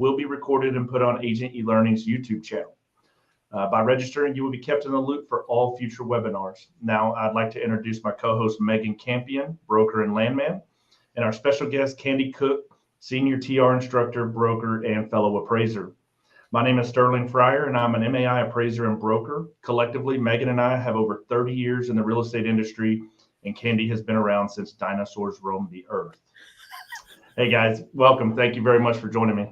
will be recorded and put on Agent eLearning's YouTube channel. By registering, you will be kept in the loop for all future webinars. Now, I'd like to introduce my co-host, Meagan Campion, broker and landman, and our special guest, Cooke, senior TR instructor, broker, and fellow appraiser. My name is Sterling Fryar, and I'm an MAI appraiser and broker. Collectively, Meagan and I have over 30 years in the real estate industry, and Candy has been around since dinosaurs roamed the earth. Hey guys, welcome. Thank you very much for joining me.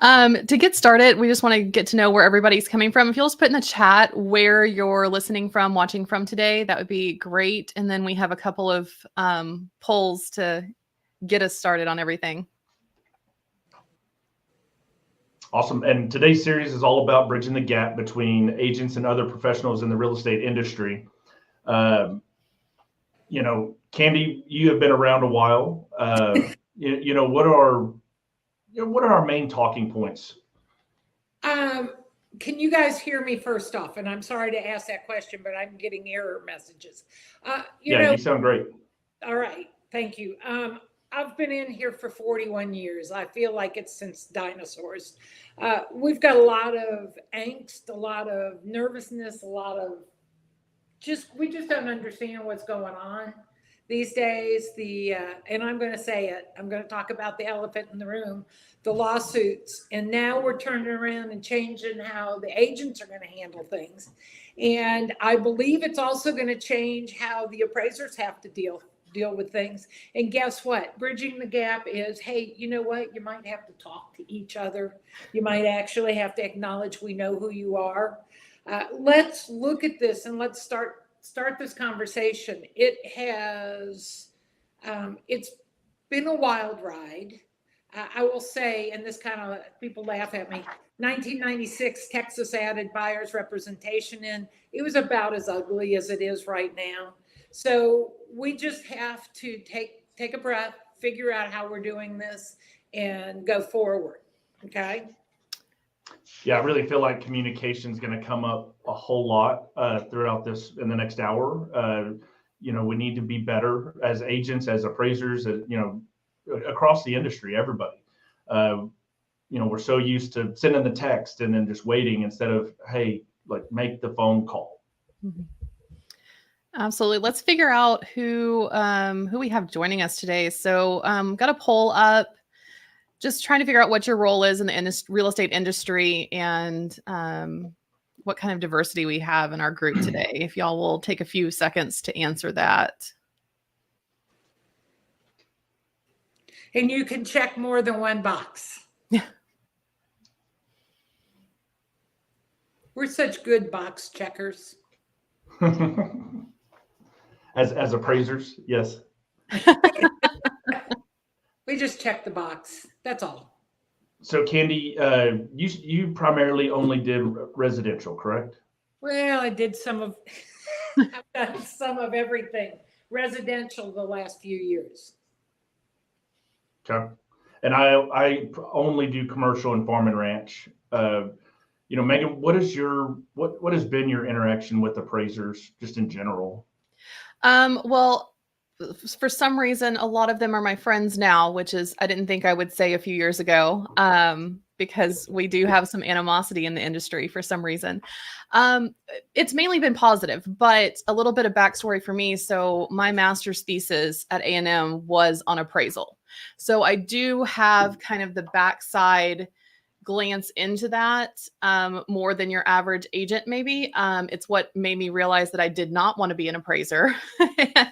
To get started, we just want to get to know where everybody's coming from. If you'll just put in the chat where you're listening from, watching from today, that would be great. And then we have a couple of polls to get us started on everything. Awesome. And today's series is all about bridging the gap between agents and other professionals in the real estate industry. Candy, you have been around a while. What are our main talking points? Can you guys hear me first off? And I'm sorry to ask that question, but I'm getting error messages. You sound great. All right. Thank you. I've been in here for 41 years. I feel like it's since dinosaurs. We've got a lot of angst, a lot of nervousness, we just don't understand what's going on these days. And I'm going to say it, I'm going to talk about the elephant in the room, the lawsuits. And now we're turning around and changing how the agents are going to handle things. And I believe it's also going to change how the appraisers have to deal with things. And guess what? Bridging the gap is, hey, you know what? You might have to talk to each other. You might actually have to acknowledge we know who you are. Let's look at this and let's start this conversation. It's been a wild ride. I will say, and this kind of, people laugh at me, 1996, Texas added buyer's representation in. It was about as ugly as it is right now. So we just have to take a breath, figure out how we're doing this, and go forward. Okay. Yeah, I really feel like communication is going to come up a whole lot throughout this in the next hour. We need to be better as agents, as appraisers, across the industry, everybody. We're so used to sending the text and then just waiting instead of, hey, make the phone call. Mm-hmm. Absolutely. Let's figure out who we have joining us today. So got a poll up, just trying to figure out what your role is in the real estate industry and what kind of diversity we have in our group today. If y'all will take a few seconds to answer that. And you can check more than one box. Yeah. We're such good box checkers. As appraisers, yes. We just check the box. That's all. So, Candy, you primarily only did residential, correct? Well, I did I've done some of everything. Residential the last few years. Okay. And I only do commercial and farm and ranch. Meagan, what has been your interaction with appraisers just in general? Well, for some reason, a lot of them are my friends now, which is, I didn't think I would say a few years ago, because we do have some animosity in the industry for some reason. It's mainly been positive, but a little bit of backstory for me. So my master's thesis at A&M was on appraisal. So I do have kind of the backside glance into that more than your average agent maybe. It's what made me realize that I did not want to be an appraiser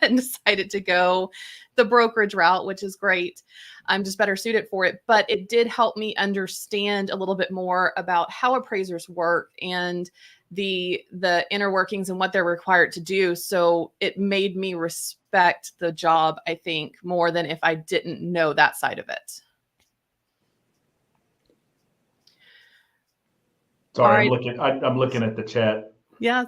and decided to go the brokerage route, which is great. I'm just better suited for it. But it did help me understand a little bit more about how appraisers work and the inner workings and what they're required to do. So it made me respect the job, I think, more than if I didn't know that side of it. Sorry, right. I'm looking at the chat. Yeah.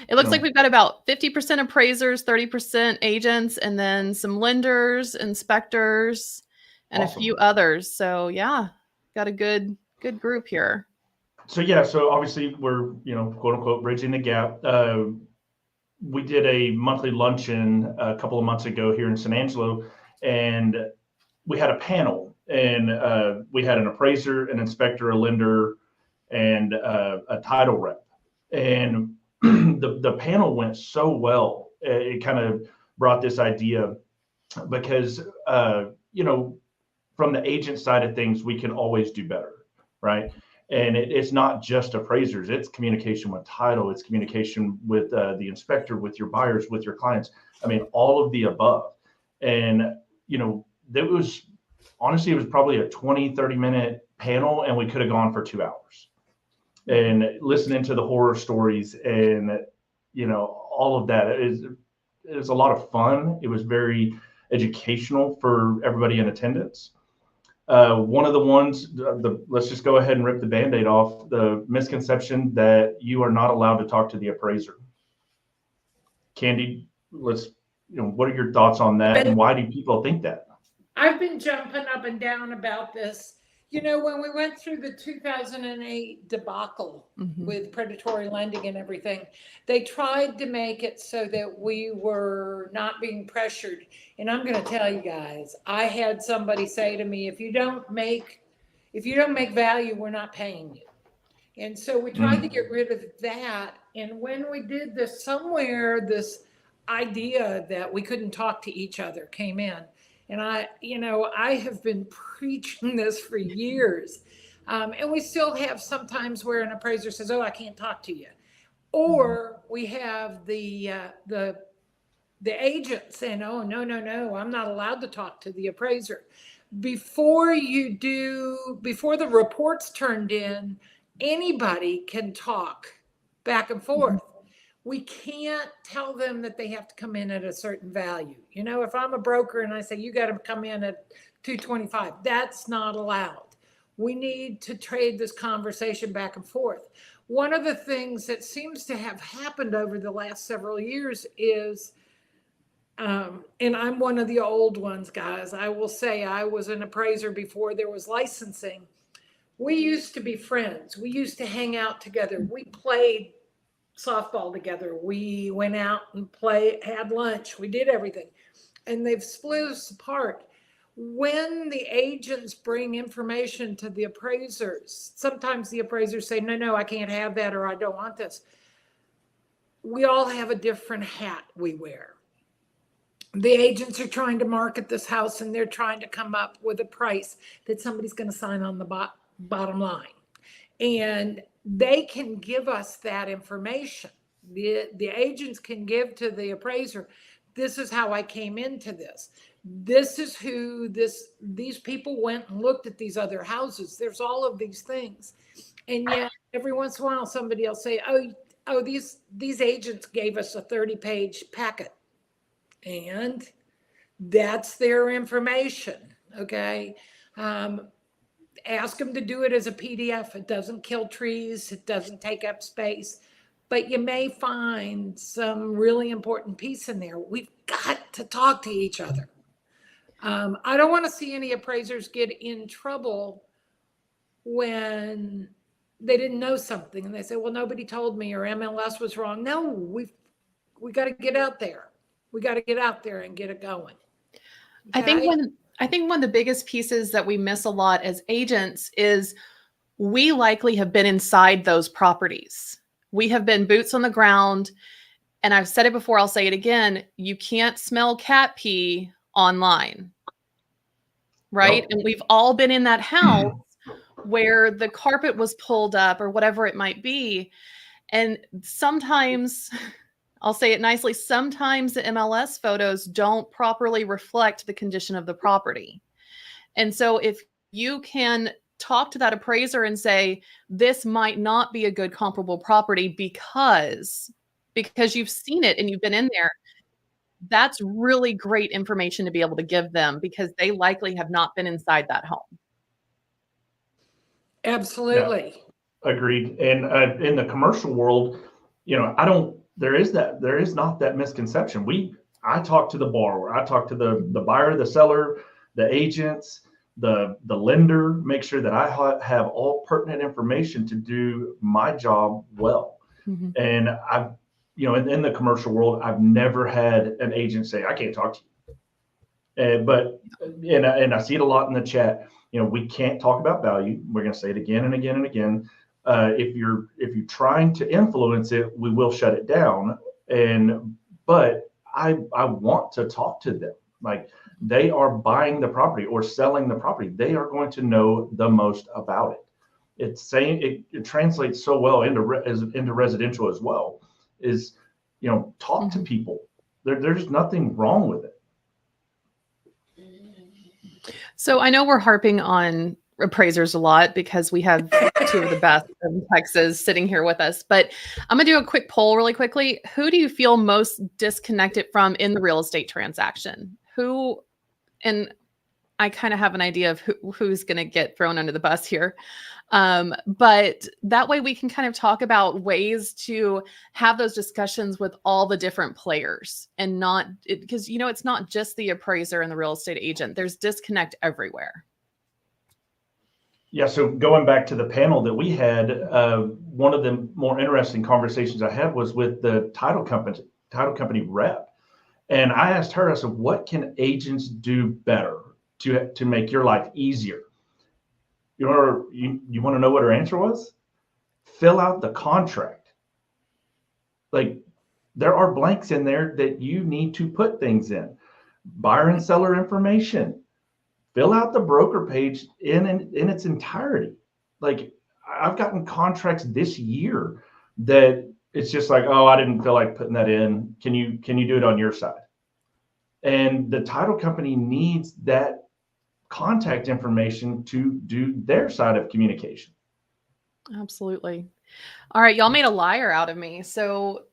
It looks like we've got about 50% appraisers, 30% agents, and then some lenders, inspectors, and awesome. A few others. So yeah, got a good group here. So obviously we're, quote unquote, bridging the gap. We did a monthly luncheon a couple of months ago here in San Angelo, and we had a panel. and we had an appraiser, an inspector, a lender, and a title rep. And the panel went so well. It kind of brought this idea because, from the agent side of things, we can always do better, right? And it's not just appraisers, it's communication with title, it's communication with the inspector, with your buyers, with your clients. I mean, all of the above. And, there was, honestly, it was probably a 20-30 minute panel, and we could have gone for 2 hours. And listening to the horror stories and, all of that is a lot of fun. It was very educational for everybody in attendance. One of the ones, let's just go ahead and rip the Band-Aid off, the misconception that you are not allowed to talk to the appraiser. Candy, what are your thoughts on that, and why do people think that? I've been jumping up and down about this. When we went through the 2008 debacle with predatory lending and everything, they tried to make it so that we were not being pressured. And I'm going to tell you guys, I had somebody say to me, if you don't make value, we're not paying you. And so we tried to get rid of that. And when we did this, somewhere this idea that we couldn't talk to each other came in. And I have been preaching this for years. And we still have sometimes where an appraiser says, oh, I can't talk to you. Or we have the agent saying, oh, no, I'm not allowed to talk to the appraiser. Before the report's turned in, anybody can talk back and forth. We can't tell them that they have to come in at a certain value. If I'm a broker and I say, you got to come in at 225, that's not allowed. We need to trade this conversation back and forth. One of the things that seems to have happened over the last several years is, and I'm one of the old ones, guys. I will say I was an appraiser before there was licensing. We used to be friends. We used to hang out together. We played softball together. We went out and had lunch. We did everything. And they've split us apart. When the agents bring information to the appraisers, sometimes the appraisers say, no, I can't have that, or I don't want this. We all have a different hat we wear. The agents are trying to market this house, and they're trying to come up with a price that somebody's going to sign on the bottom line. And they can give us that information. The agents can give to the appraiser, this is how I came into this. This is who these people went and looked at these other houses. There's all of these things. And yet every once in a while somebody will say, oh, these agents gave us a 30-page packet. And that's their information. Okay. Ask them to do it as a PDF. It doesn't kill trees. It doesn't take up space. But you may find some really important piece in there. We've got to talk to each other. I don't want to see any appraisers get in trouble when they didn't know something and they say, well, nobody told me, or MLS was wrong. No, we got to get out there. We got to get out there and get it going. Okay? I think one of the biggest pieces that we miss a lot as agents is we likely have been inside those properties. We have been boots on the ground. And I've said it before, I'll say it again. You can't smell cat pee online, right? Nope. And we've all been in that house where the carpet was pulled up or whatever it might be. And sometimes, I'll say it nicely, sometimes the MLS photos don't properly reflect the condition of the property. And so if you can talk to that appraiser and say, this might not be a good comparable property because you've seen it and you've been in there, that's really great information to be able to give them because they likely have not been inside that home. Absolutely. Yeah, agreed. And in the commercial world, there is not that misconception. I talk to the borrower, I talk to the buyer, the seller, the agents, the lender, make sure that I have all pertinent information to do my job well. Mm-hmm. And in the commercial world, I've never had an agent say, I can't talk to you. And I see it a lot in the chat. We can't talk about value. We're going to say it again and again and again. If you're trying to influence it, we will shut it down. But I want to talk to them. Like, they are buying the property or selling the property. They are going to know the most about it. It's saying it translates so well into residential as well. Is talk to people. There's nothing wrong with it. So I know we're harping on appraisers a lot because we have two of the best in Texas sitting here with us, but I'm gonna do a quick poll really quickly. Who do you feel most disconnected from in the real estate transaction? And I kind of have an idea of who's going to get thrown under the bus here. But that way we can kind of talk about ways to have those discussions with all the different players and not because, it's not just the appraiser and the real estate agent. There's disconnect everywhere. Yeah. So going back to the panel that we had, one of the more interesting conversations I had was with the title company rep. And I asked her, I said, what can agents do better to make your life easier? You want to know what her answer was? Fill out the contract. Like, there are blanks in there that you need to put things in. Buyer and seller information. Fill out the broker page in its entirety. Like, I've gotten contracts this year that it's just like, oh, I didn't feel like putting that in. Can you do it on your side? And the title company needs that contact information to do their side of communication. Absolutely. All right. Y'all made a liar out of me. So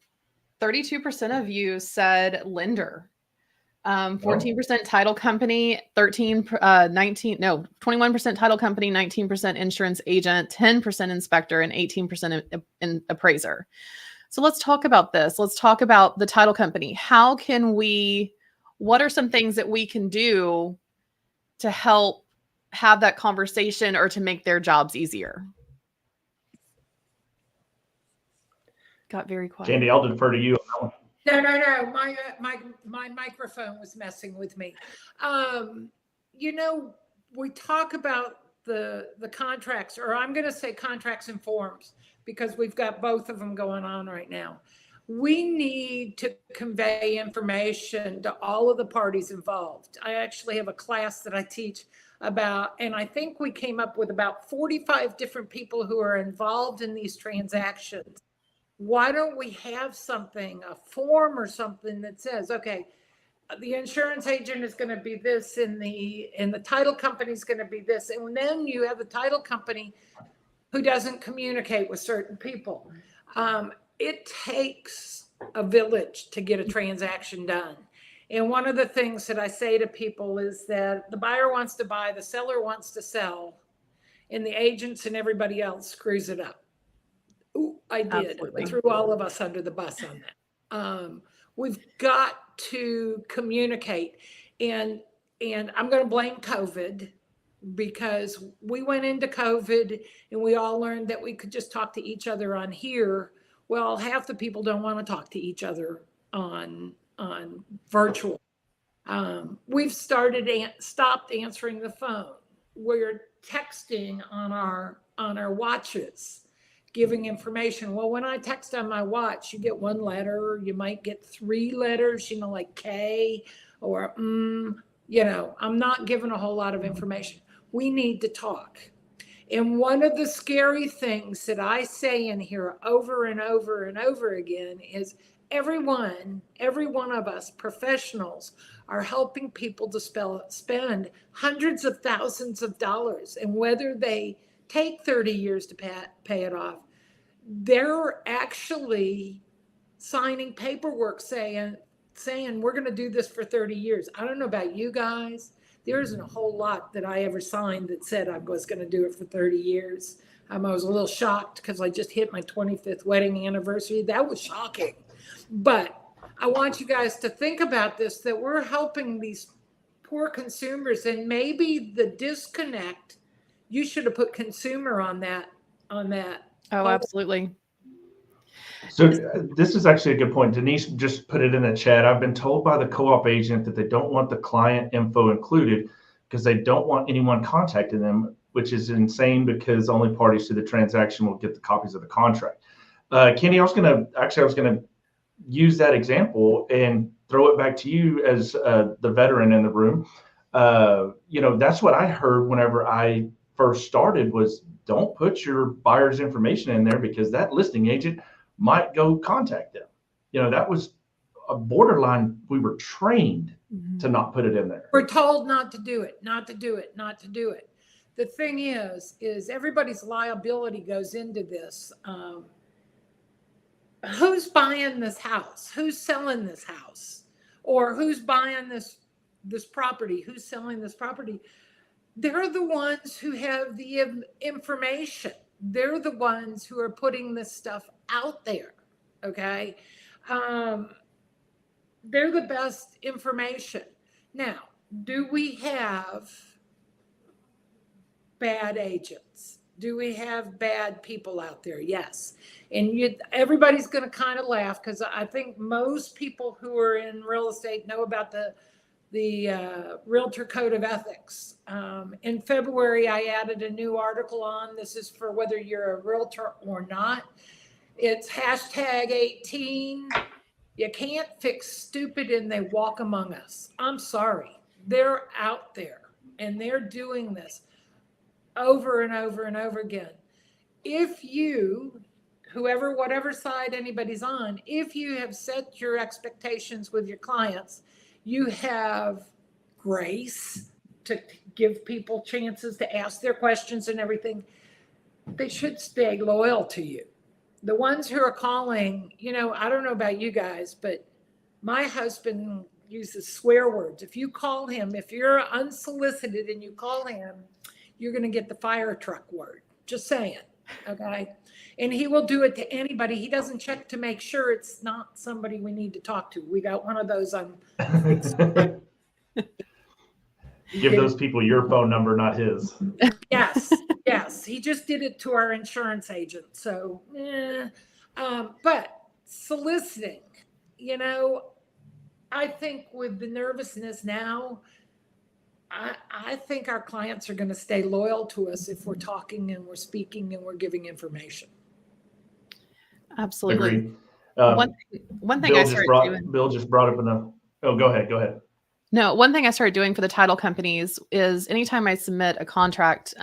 32% of you said lender, 14% title company, 21% title company, 19% insurance agent, 10% inspector, and 18% in appraiser. So let's talk about this. Let's talk about the title company. What are some things that we can do to help have that conversation or to make their jobs easier? Got very quiet. Candy, I'll defer to you. No. My microphone was messing with me. We talk about the contracts, or I'm going to say contracts and forms, because we've got both of them going on right now. We need to convey information to all of the parties involved. I actually have a class that I teach about, and I think we came up with about 45 different people who are involved in these transactions. Why don't we have something, a form or something that says, okay, the insurance agent is going to be this, and the title company is going to be this, and then you have the title company who doesn't communicate with certain people. It takes a village to get a transaction done. And one of the things that I say to people is that the buyer wants to buy, the seller wants to sell, and the agents and everybody else screws it up. Ooh, I did. Absolutely. I threw all of us under the bus on that. We've got to communicate. And I'm going to blame COVID, because we went into COVID and we all learned that we could just talk to each other on here. Well, half the people don't want to talk to each other on virtual. We've stopped answering the phone. We're texting on our watches, giving information. Well, when I text on my watch, you get one letter, you might get 3 letters, like K or I'm not giving a whole lot of information. We need to talk. And one of the scary things that I say in here over and over and over again is every one of us professionals are helping people to spend hundreds of thousands of dollars. And whether they take 30 years to pay it off, they're actually signing paperwork saying we're going to do this for 30 years. I don't know about you guys. There isn't a whole lot that I ever signed that said I was going to do it for 30 years. I was a little shocked because I just hit my 25th wedding anniversary. That was shocking. But I want you guys to think about this, that we're helping these poor consumers, and maybe the disconnect, you should have put consumer on that. Oh, absolutely. So this is actually a good point. Denise just put it in the chat. I've been told by the co-op agent that they don't want the client info included because they don't want anyone contacting them, which is insane because only parties to the transaction will get the copies of the contract. Kenny, I was going to use that example and throw it back to you as the veteran in the room. That's what I heard whenever I first started was don't put your buyer's information in there because that listing agent might go contact them. That was a borderline. We were trained to not put it in there. We're told not to do it. The thing is everybody's liability goes into this. Who's buying this house? Who's selling this house? Or who's buying this property? Who's selling this property? They're the ones who have the information. They're the ones who are putting this stuff out there. Okay. They're the best information. Now, do we have bad agents? Do we have bad people out there? Yes. And everybody's going to kind of laugh because I think most people who are in real estate know about the Realtor Code of Ethics. In February, I added a new article on. This is for whether you're a realtor or not. It's #18. You can't fix stupid and they walk among us. I'm sorry. They're out there and they're doing this over and over and over again. If you, whatever side anybody's on, if you have set your expectations with your clients, you have grace to give people chances to ask their questions and everything, they should stay loyal to you. The ones who are calling, I don't know about you guys, but my husband uses swear words. If you call him, if you're unsolicited and you call him, you're going to get the fire truck word. Just saying. Okay. And he will do it to anybody. He doesn't check to make sure it's not somebody we need to talk to. We got one of those on. Give those people your phone number, not his. Yes. He just did it to our insurance agent. So, but soliciting, I think with the nervousness now, I think our clients are going to stay loyal to us if we're talking and we're speaking and we're giving information. Absolutely. Agreed. One thing Bill just brought up enough. Oh, go ahead. No, one thing I started doing for the title companies is anytime I submit a contract,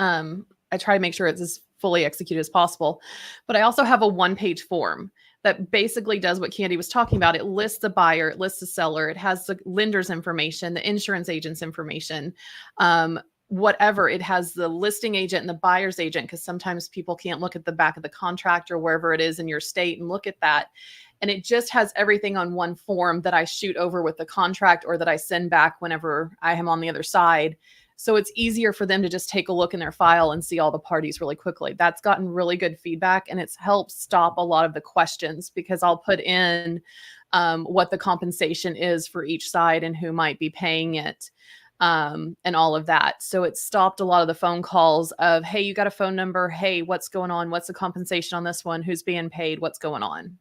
I try to make sure it's as fully executed as possible. But I also have a one-page form that basically does what Candy was talking about. It lists the buyer, it lists the seller, it has the lender's information, the insurance agent's information, whatever. It has the listing agent and the buyer's agent, because sometimes people can't look at the back of the contract or wherever it is in your state and look at that. And it just has everything on one form that I shoot over with the contract or that I send back whenever I am on the other side. So it's easier for them to just take a look in their file and see all the parties really quickly. That's gotten really good feedback, and it's helped stop a lot of the questions because I'll put in what the compensation is for each side and who might be paying it, and all of that. So it stopped a lot of the phone calls of, hey, you got a phone number? Hey, what's going on? What's the compensation on this one? Who's being paid? What's going on?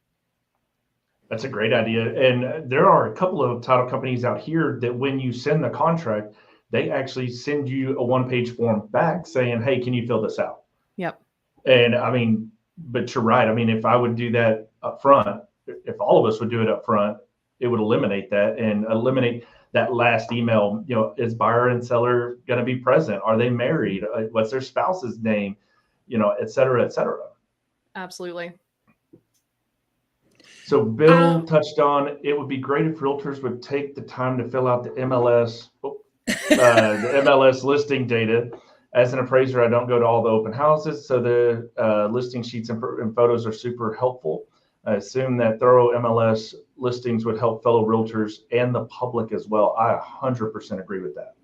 That's a great idea. And there are a couple of title companies out here that when you send the contract, they actually send you a one-page form back saying, hey, can you fill this out? Yep. And but you're right. If I would do that up front, if all of us would do it up front, it would eliminate that and eliminate that last email. Is buyer and seller going to be present? Are they married? What's their spouse's name? Et cetera, et cetera. Absolutely. So Bill touched on, it would be great if realtors would take the time to fill out the MLS, the MLS listing data. As an appraiser, I don't go to all the open houses, so the listing sheets and photos are super helpful. I assume that thorough MLS listings would help fellow realtors and the public as well. I 100% agree with that.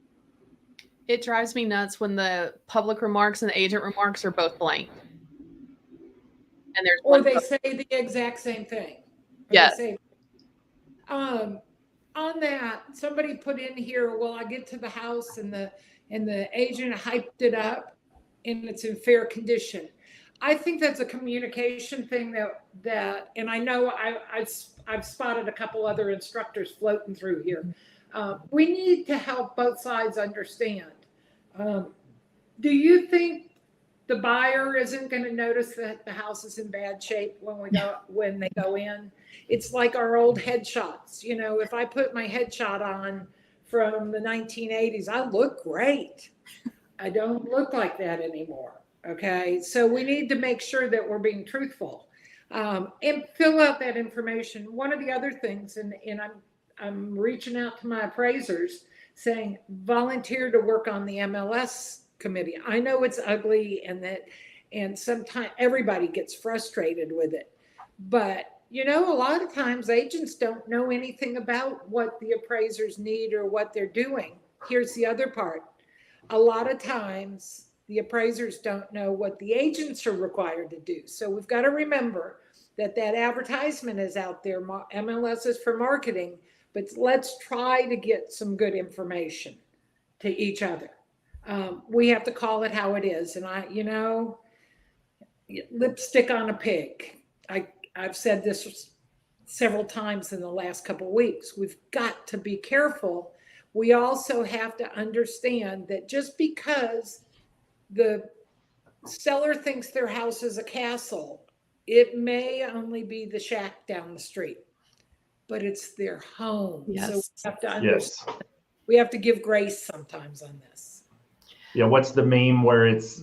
It drives me nuts when the public remarks and the agent remarks are both blank. And they say the exact same thing. Yes. On that, somebody put in here, well, I get to the house and the agent hyped it up and it's in fair condition. I think that's a communication thing that, and I know I've spotted a couple other instructors floating through here. We need to help both sides understand. Do you think the buyer isn't going to notice that the house is in bad shape when they go in? It's like our old headshots. You know, if I put my headshot on from the 1980s, I look great. I don't look like that anymore. Okay, so we need to make sure that we're being truthful and fill out that information. One of the other things, and I'm reaching out to my appraisers saying volunteer to work on the MLS committee. I know it's ugly and sometimes everybody gets frustrated with it, but you know, a lot of times agents don't know anything about what the appraisers need or what they're doing. Here's the other part. A lot of times the appraisers don't know what the agents are required to do. So we've got to remember that advertisement is out there. MLS is for marketing, but let's try to get some good information to each other. We have to call it how it is. And lipstick on a pig. I've said this several times in the last couple of weeks. We've got to be careful. We also have to understand that just because the seller thinks their house is a castle, it may only be the shack down the street, but it's their home. Yes. So we have to understand. Yes. We have to give grace sometimes on this. Yeah. What's the meme where it's,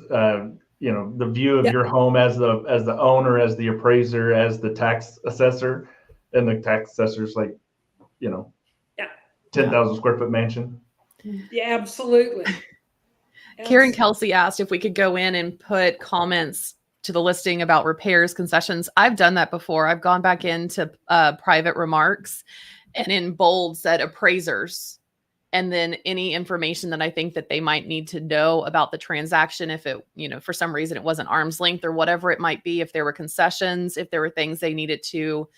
the view of your home as the owner, as the appraiser, as the tax assessor, and the tax assessor's like, 10,000 square foot mansion. Yeah, absolutely. Karen Kelsey asked if we could go in and put comments to the listing about repairs, concessions. I've done that before. I've gone back into private remarks and in bold said appraisers, and then any information that I think that they might need to know about the transaction. If it, for some reason it wasn't arm's length or whatever it might be, if there were concessions, if there were things they needed to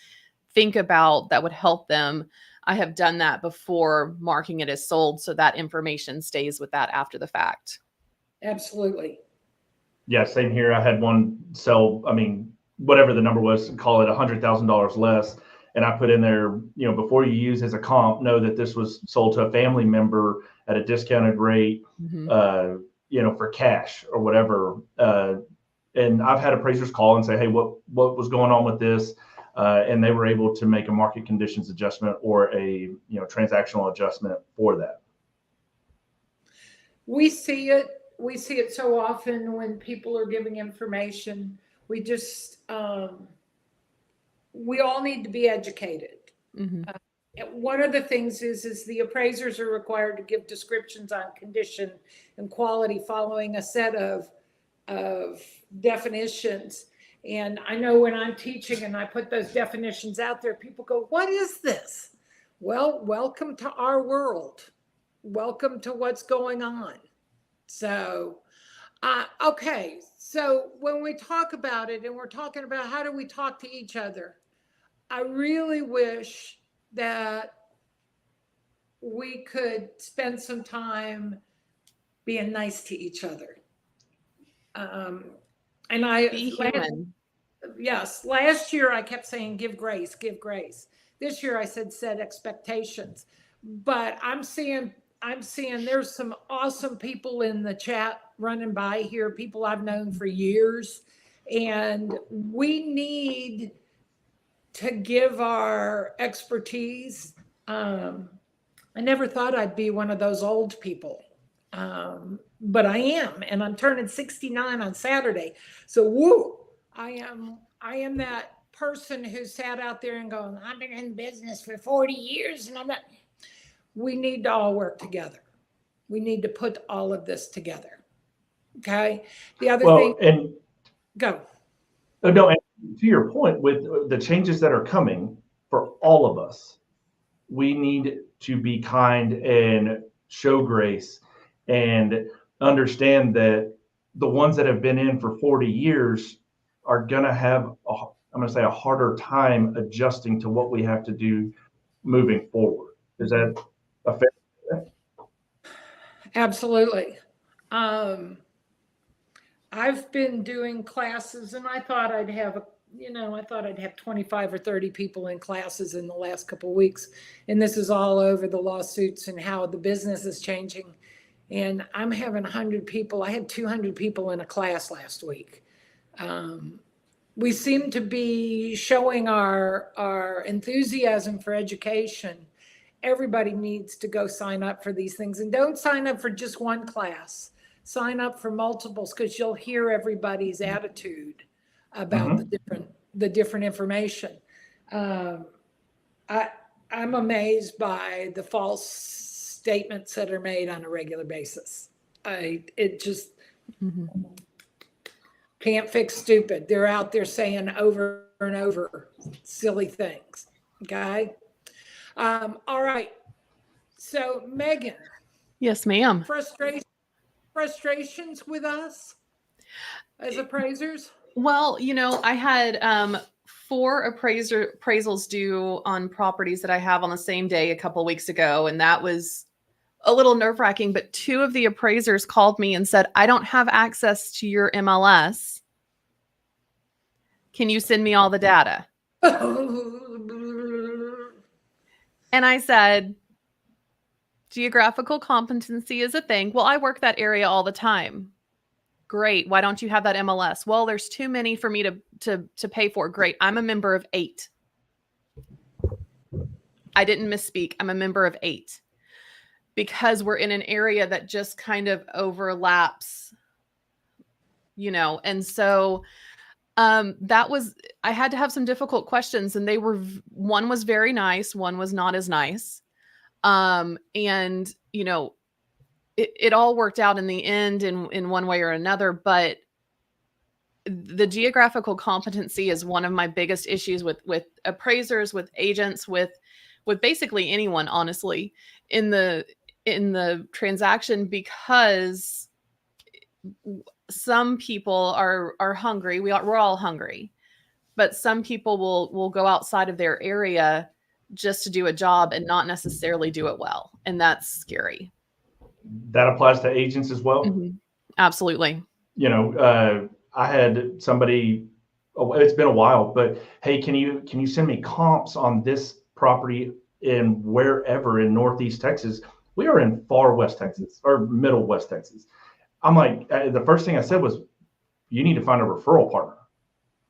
think about that would help them. I have done that before marking it as sold, so that information stays with that after the fact. Absolutely. Yeah, same here. I had one sell, whatever the number was, call it $100,000 less. And I put in there, before you use as a comp, know that this was sold to a family member at a discounted rate, for cash or whatever. And I've had appraisers call and say, hey, what was going on with this? And they were able to make a market conditions adjustment or a transactional adjustment for that. We see it so often when people are giving information. We just we all need to be educated. One of the things is the appraisers are required to give descriptions on condition and quality following a set of definitions. And I know when I'm teaching and I put those definitions out there, people go, what is this? Well, welcome to our world. Welcome to what's going on. So, okay. So when we talk about it and we're talking about how do we talk to each other, I really wish that we could spend some time being nice to each other. And last year I kept saying, give grace, give grace. This year I said, set expectations. But I'm seeing there's some awesome people in the chat running by here, people I've known for years. And we need to give our expertise. I never thought I'd be one of those old people. But I am, and I'm turning 69 on Saturday. So woo, I am that person who sat out there and going, I've been in business for 40 years and I'm not. We need to all work together. We need to put all of this together. Okay. The other thing. And go. No, and to your point, with the changes that are coming for all of us, we need to be kind and show grace and understand that the ones that have been in for 40 years are going to have, a harder time adjusting to what we have to do moving forward. Is that a fair? Absolutely. I've been doing classes, and I thought I'd have, I thought I'd have 25 or 30 people in classes in the last couple of weeks. And this is all over the lawsuits and how the business is changing. And I'm having 100 people. I had 200 people in a class last week. We seem to be showing our enthusiasm for education. Everybody needs to go sign up for these things, and don't sign up for just one class. Sign up for multiples, because you'll hear everybody's attitude about the different information. I'm amazed by the false statements that are made on a regular basis. It just can't fix stupid. They're out there saying over and over silly things. Okay. All right. So Meagan. Yes, ma'am. Frustrations with us as appraisers? Well, I had 4 appraisals due on properties that I have on the same day a couple weeks ago, and that was a little nerve-wracking. But 2 of the appraisers called me and said, "I don't have access to your MLS. Can you send me all the data?" And I said, geographical competency is a thing. Well, I work that area all the time. Great. Why don't you have that MLS? Well, there's too many for me to pay for. Great. I'm a member of 8. I didn't misspeak. I'm a member of 8, because we're in an area that just kind of overlaps, and so I had to have some difficult questions, and one was very nice, one was not as nice. And it all worked out in the end in one way or another, but the geographical competency is one of my biggest issues with appraisers, with agents, with basically anyone, honestly, in the transaction, because some people are hungry. We're all hungry, but some people will go outside of their area just to do a job and not necessarily do it well. And that's scary. That applies to agents as well. Mm-hmm. Absolutely. I had somebody, it's been a while, but hey, can you send me comps on this property in wherever in Northeast Texas? We are in far West Texas or Middle West Texas. I'm like, the first thing I said was, you need to find a referral partner.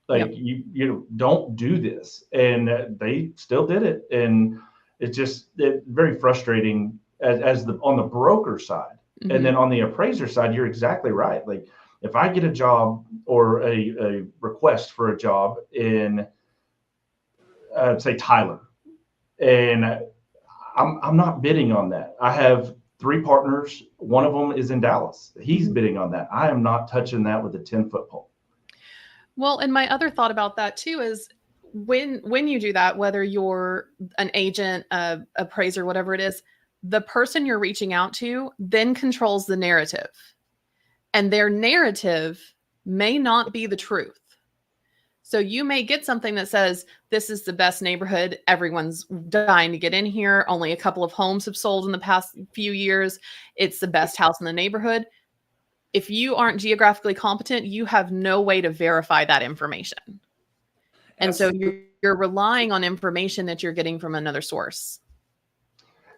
Like, yep. you don't do this. And they still did it. And it's very frustrating as on the broker side. Mm-hmm. And then on the appraiser side, you're exactly right. Like, if I get a job or a request for a job in, say, Tyler, and I'm not bidding on that. I have 3 partners. One of them is in Dallas. He's bidding on that. I am not touching that with a 10-foot pole. Well, and my other thought about that too is when you do that, whether you're an agent, appraiser, whatever it is, the person you're reaching out to then controls the narrative, and their narrative may not be the truth. So you may get something that says, this is the best neighborhood. Everyone's dying to get in here. Only a couple of homes have sold in the past few years. It's the best house in the neighborhood. If you aren't geographically competent, you have no way to verify that information. And Absolutely. So you're relying on information that you're getting from another source.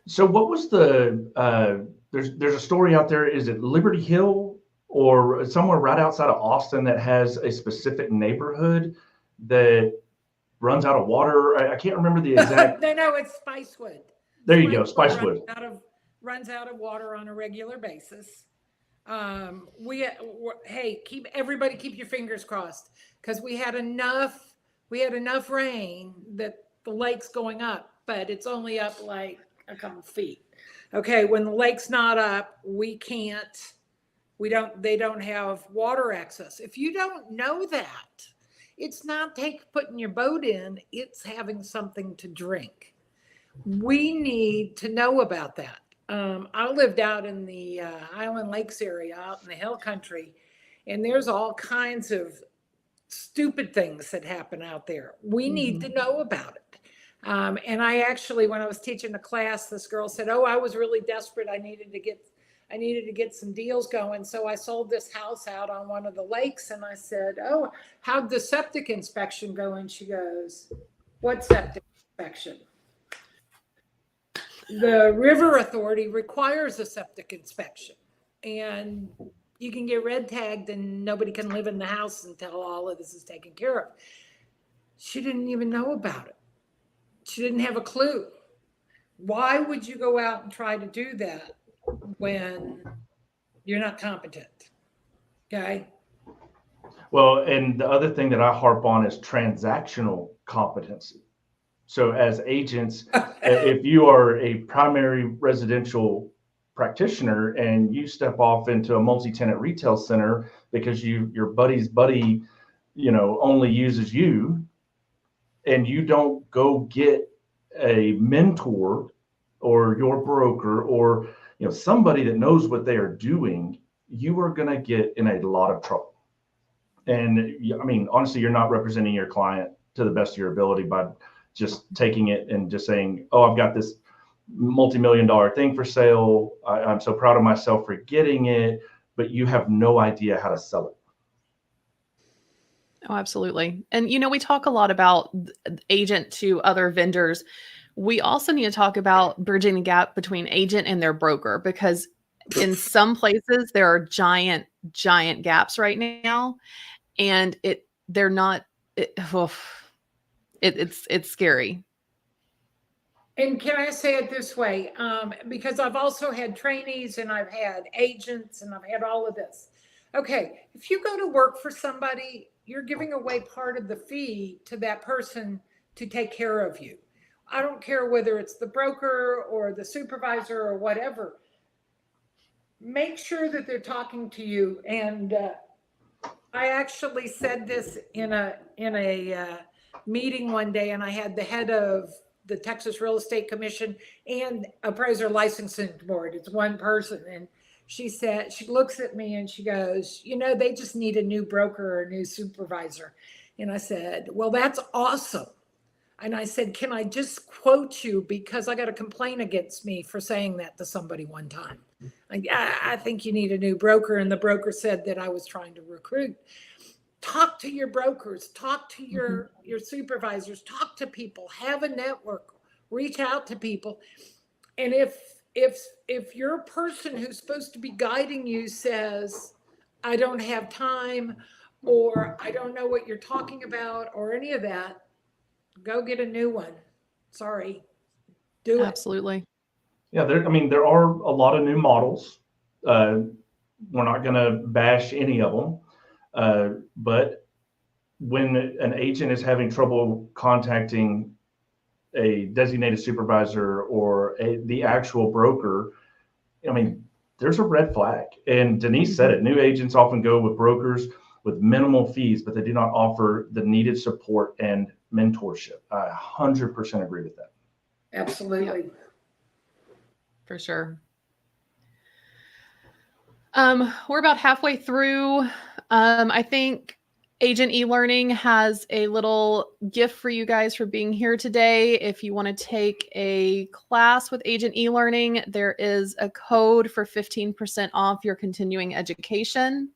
So what was there's a story out there. Is it Liberty Hill or somewhere right outside of Austin that has a specific neighborhood that runs out of water? I can't remember the exact. No, it's Spicewood. There you go, Spicewood. Runs out of water on a regular basis. Keep your fingers crossed, because we had enough rain that the lake's going up, but it's only up like a couple feet. Okay, when the lake's not up, they don't have water access. If you don't know that, it's not putting your boat in, it's having something to drink. We need to know about that. I lived out in the Island Lakes area, out in the hill country, and there's all kinds of stupid things that happen out there. We need to know about it. And I actually, when I was teaching a class, this girl said, "Oh, I was really desperate. I needed to get I needed to get some deals going. So I sold this house out on one of the lakes, and I said, oh, how'd the septic inspection go? And she goes, what septic inspection? The river authority requires a septic inspection, and you can get red tagged and nobody can live in the house until all of this is taken care of. She didn't even know about it. She didn't have a clue. Why would you go out and try to do that when you're not competent? Okay. Well, and the other thing that I harp on is transactional competency. So as agents, if you are a primary residential practitioner and you step off into a multi-tenant retail center because your buddy's buddy, only uses you, and you don't go get a mentor or your broker or somebody that knows what they are doing, you are going to get in a lot of trouble. And I mean, honestly, you're not representing your client to the best of your ability by just taking it and just saying, oh, I've got this multi-million-dollar thing for sale. I'm so proud of myself for getting it, but you have no idea how to sell it. Oh, absolutely. And, we talk a lot about agent to other vendors. We also need to talk about bridging the gap between agent and their broker, because in some places there are giant gaps right now, and it's scary. And can I say it this way? Because I've also had trainees and I've had agents and I've had all of this. Okay, if you go to work for somebody, you're giving away part of the fee to that person to take care of you. I don't care whether it's the broker or the supervisor or whatever. Make sure that they're talking to you. And I actually said this in a meeting one day, and I had the head of the Texas Real Estate Commission and appraiser licensing board. It's one person. And she said, she looks at me and she goes, they just need a new broker or a new supervisor. And I said, well, that's awesome. And I said, can I just quote you, because I got a complaint against me for saying that to somebody one time. I think you need a new broker. And the broker said that I was trying to recruit. Talk to your brokers, talk to your supervisors, talk to people, have a network, reach out to people. And if your person who's supposed to be guiding you says, I don't have time, or I don't know what you're talking about, or any of that, go get a new one. Sorry. Do it. Absolutely. Yeah, there are a lot of new models. We're not going to bash any of them. But when an agent is having trouble contacting a designated supervisor or the actual broker, there's a red flag. And Denise said it. New agents often go with brokers with minimal fees, but they do not offer the needed support and mentorship. I 100% agree with that. Absolutely. Yeah. For sure. We're about halfway through. I think Agent eLearning has a little gift for you guys for being here today. If you want to take a class with Agent eLearning, there is a code for 15% off your continuing education.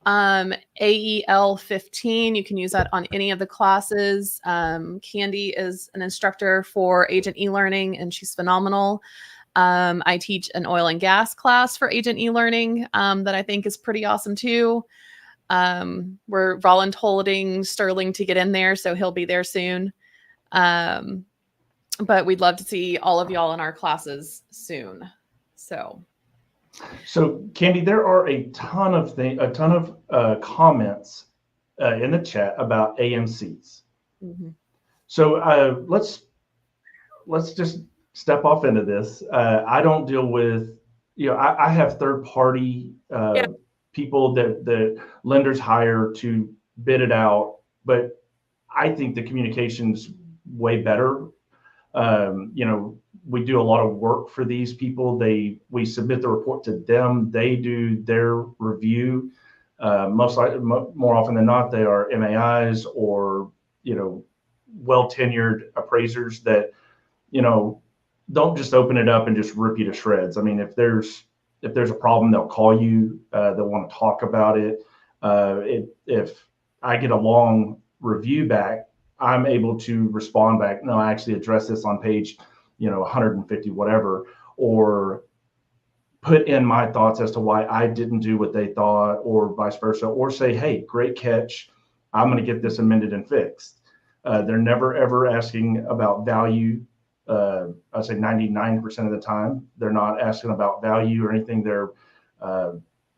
AEL15, you can use that on any of the classes. Candy is an instructor for Agent eLearning, and she's phenomenal. I teach an oil and gas class for Agent eLearning that I think is pretty awesome too. We're volunteering Sterling to get in there, so he'll be there soon. But we'd love to see all of y'all in our classes soon. So Candy, there are a ton of comments in the chat about AMCs. Mm-hmm. So let's just step off into this. I don't deal with, I have third party people that lenders hire to bid it out, but I think the communication's way better. We do a lot of work for these people. We submit the report to them. They do their review. More often than not, they are MAIs or, well tenured appraisers that, don't just open it up and just rip you to shreds. If there's if there's a problem, they'll call you. They'll want to talk about it. If I get a long review back, I'm able to respond back. No, I actually addressed this on page, 150, whatever, or put in my thoughts as to why I didn't do what they thought, or vice versa, or say, hey, great catch. I'm going to get this amended and fixed. They're never, ever asking about value. I'd say 99% of the time, they're not asking about value or anything. They're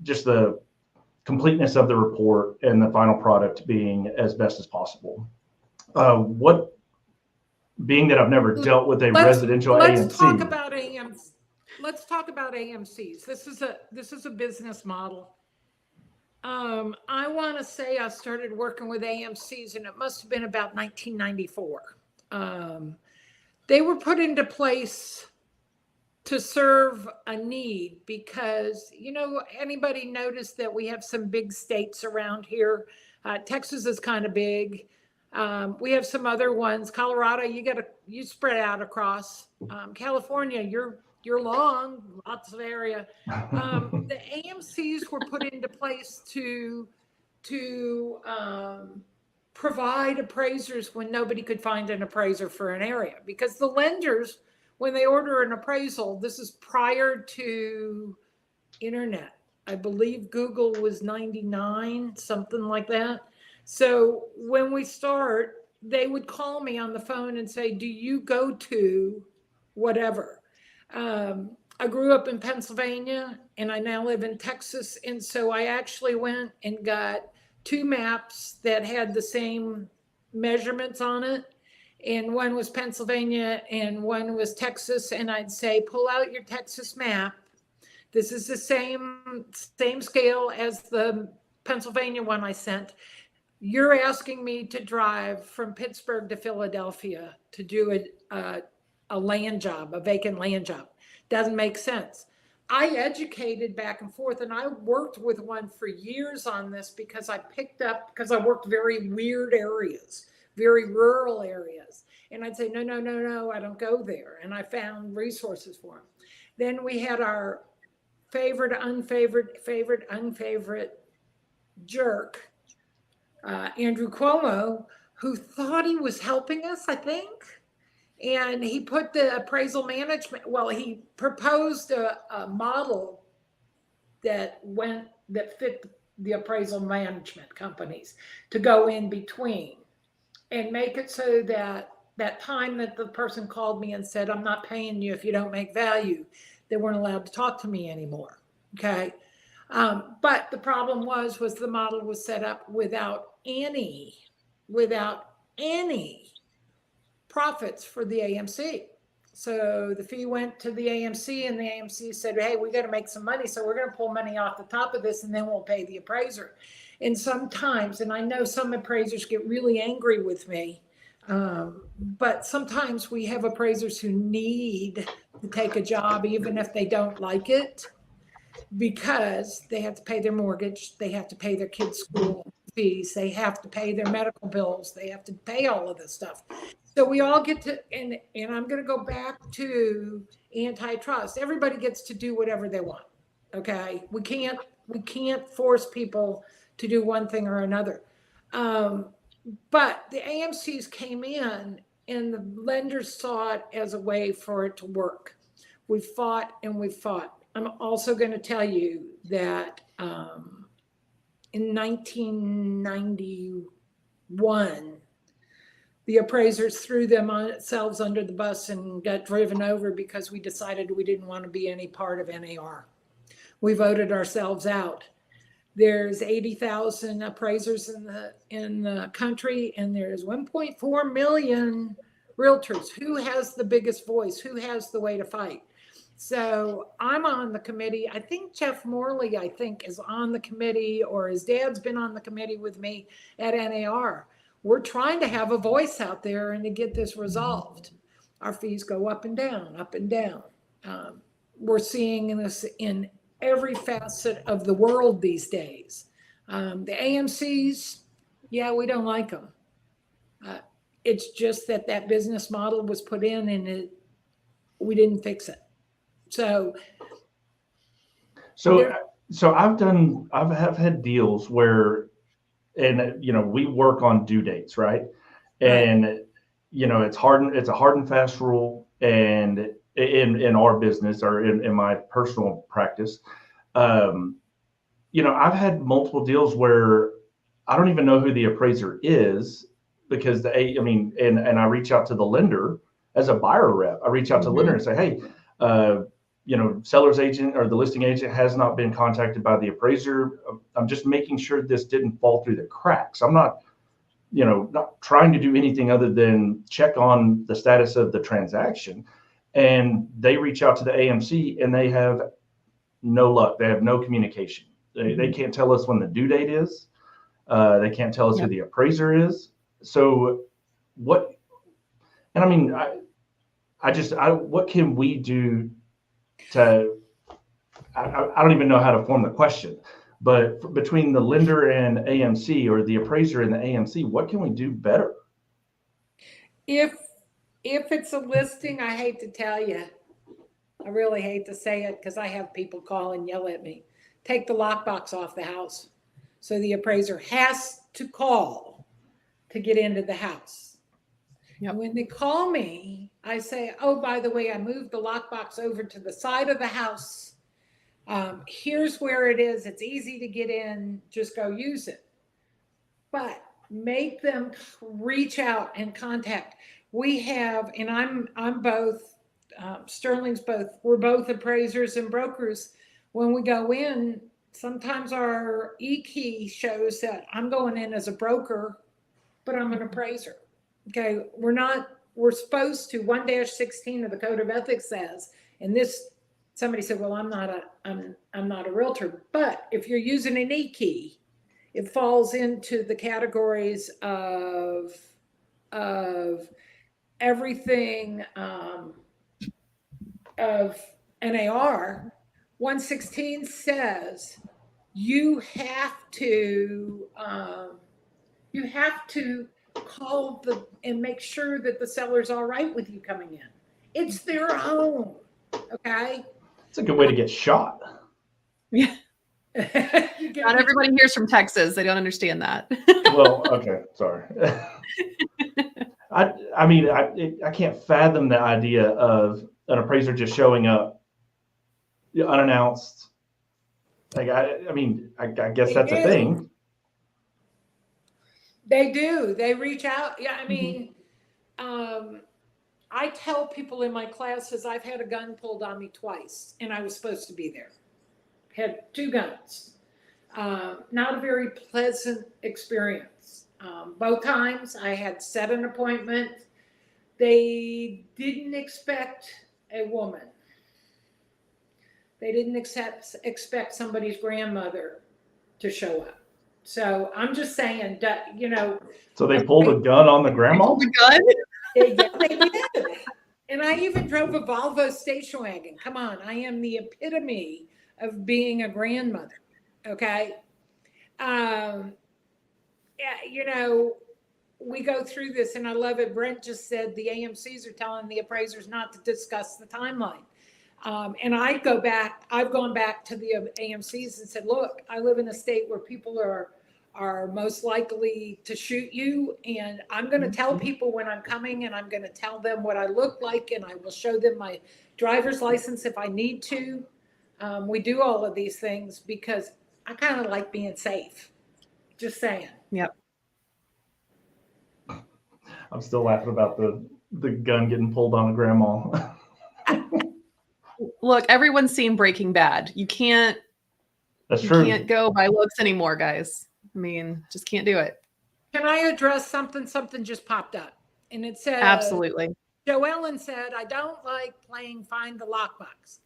just the completeness of the report and the final product being as best as possible. Being that I've never dealt with a residential AMC. Let's talk about AMCs. This is a business model. I want to say I started working with AMCs, and it must have been about 1994. They were put into place to serve a need because, anybody noticed that we have some big states around here. Texas is kind of big. We have some other ones. Colorado, you spread out across. California, you're long, lots of area. The AMCs were put into place to provide appraisers when nobody could find an appraiser for an area, because the lenders, when they order an appraisal, this is prior to internet. I believe Google was 99, something like that. So when we start, they would call me on the phone and say, do you go to whatever? I grew up in Pennsylvania and I now live in Texas. And so I actually went and got 2 maps that had the same measurements on it. And one was Pennsylvania and one was Texas. And I'd say, pull out your Texas map. This is the same scale as the Pennsylvania one I sent. You're asking me to drive from Pittsburgh to Philadelphia to do a land job, a vacant land job. Doesn't make sense. I educated back and forth, and I worked with one for years on this because I worked very weird areas, very rural areas. And I'd say, no, I don't go there. And I found resources for them. Then we had our favorite, unfavorite jerk, Andrew Cuomo, who thought he was helping us, I think. And he put the appraisal management, he proposed a model that fit the appraisal management companies to go in between and make it so that time that the person called me and said, I'm not paying you if you don't make value, they weren't allowed to talk to me anymore. Okay. But the problem was the model was set up without any profits for the AMC. So the fee went to the AMC, and the AMC said, hey, we got to make some money. So we're going to pull money off the top of this, and then we'll pay the appraiser. And sometimes, and I know some appraisers get really angry with me, but sometimes we have appraisers who need to take a job, even if they don't like it, because they have to pay their mortgage, they have to pay their kids' school fees, they have to pay their medical bills, they have to pay all of this stuff. So we all get to, and I'm going to go back to antitrust. Everybody gets to do whatever they want. Okay, we can't force people to do one thing or another. But the AMCs came in, and the lenders saw it as a way for it to work. We fought and we fought. I'm also going to tell you that in 1991, the appraisers threw themselves under the bus and got driven over because we decided we didn't want to be any part of NAR. We voted ourselves out. There's 80,000 appraisers in the country, and there's 1.4 million realtors. Who has the biggest voice? Who has the way to fight? So I'm on the committee. I think Jeff Morley, is on the committee, or his dad's been on the committee with me at NAR. We're trying to have a voice out there and to get this resolved. Our fees go up and down, up and down. We're seeing this in every facet of the world these days. The AMCs, we don't like them. It's just that business model was put in, and we didn't fix it. So So, I've had deals where, and we work on due dates, right? And it's a hard and fast rule. And in our business or in my personal practice, I've had multiple deals where I don't even know who the appraiser is because and I reach out to the lender as a buyer rep. I reach out to the lender and say, hey, seller's agent or the listing agent has not been contacted by the appraiser. I'm just making sure this didn't fall through the cracks. I'm not trying to do anything other than check on the status of the transaction. And they reach out to the AMC and they have no luck. They have no communication. They can't tell us when the due date is. They can't tell us who the appraiser is. So what, and I mean, what can we do to, I don't even know how to form the question, but between the lender and AMC or the appraiser and the AMC, what can we do better? If it's a listing, I hate to tell you, I really hate to say it because I have people call and yell at me. Take the lockbox off the house. So the appraiser has to call to get into the house. Yep. When they call me, I say, oh, by the way, I moved the lockbox over to the side of the house. Here's where it is. It's easy to get in. Just go use it. But make them reach out and contact. We have, and I'm both, Sterling's both, we're both appraisers and brokers. When we go in, sometimes our e-key shows that I'm going in as a broker, but I'm an appraiser. Okay, we're supposed to, 1-16 of the Code of Ethics says, and this, somebody said, well, I'm not a realtor, but if you're using an e-key, it falls into the categories of everything of NAR. 116 says you have to call and make sure that the seller's all right with you coming in. It's their home. Okay. It's a good way to get shot. Yeah. Not everybody hears from Texas. They don't understand that. Well, okay. Sorry. I can't fathom the idea of an appraiser just showing up unannounced. Like, I guess that's a thing. They do. They reach out. Yeah. I mean, I tell people in my classes, I've had a gun pulled on me twice and I was supposed to be there. Had 2 guns. Not a very pleasant experience. Both times I had set an appointment. They didn't expect a woman. They didn't expect somebody's grandmother to show up. So I'm just saying that, So they pulled a gun on the grandma? The gun? Yeah, they did. And I even drove a Volvo station wagon. Come on, I am the epitome of being a grandmother. Okay. We go through this and I love it. Brent just said the AMCs are telling the appraisers not to discuss the timeline. And I've gone back to the AMCs and said, look, I live in a state where people are most likely to shoot you. And I'm going to tell people when I'm coming and I'm going to tell them what I look like and I will show them my driver's license if I need to. We do all of these things because I kind of like being safe. Just saying. Yep. I'm still laughing about the gun getting pulled on a grandma. Look, everyone's seen Breaking Bad. You can't can't go by looks anymore, guys. I mean, just can't do it. Can I address something? Something just popped up. And it said, absolutely. Joellen said, I don't like playing Find the Lockbox.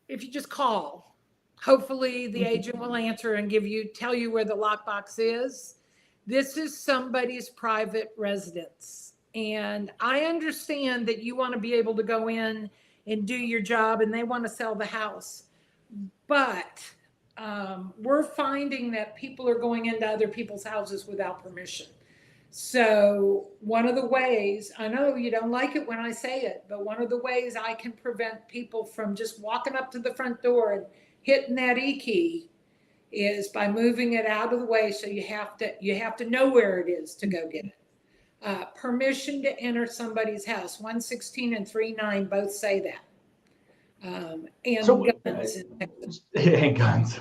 If you just call, hopefully the agent will answer and tell you where the lockbox is. This is somebody's private residence. And I understand that you want to be able to go in and do your job and they want to sell the house. But we're finding that people are going into other people's houses without permission. So one of the ways, I know you don't like it when I say it, but one of the ways I can prevent people from just walking up to the front door and hitting that key is by moving it out of the way. So you have to know where it is to go get it. Permission to enter somebody's house. 116 and 39 both say that. And So, guns. and guns.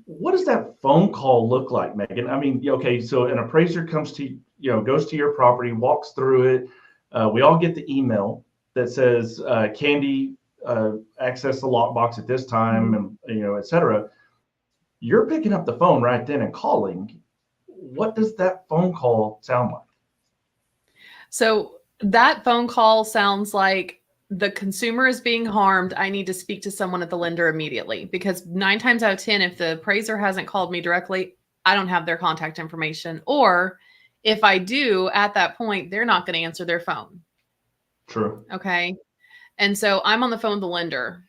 What does that phone call look like, Megan? I mean, okay, so an appraiser comes to, goes to your property, walks through it. We all get the email that says, Candy, access the lockbox at this time, and, et cetera. You're picking up the phone right then and calling. What does that phone call sound like? So that phone call sounds like the consumer is being harmed. I need to speak to someone at the lender immediately, because 9 times out of 10, if the appraiser hasn't called me directly, I don't have their contact information. Or if I do, at that point, they're not going to answer their phone. True. Okay. And so I'm on the phone with the lender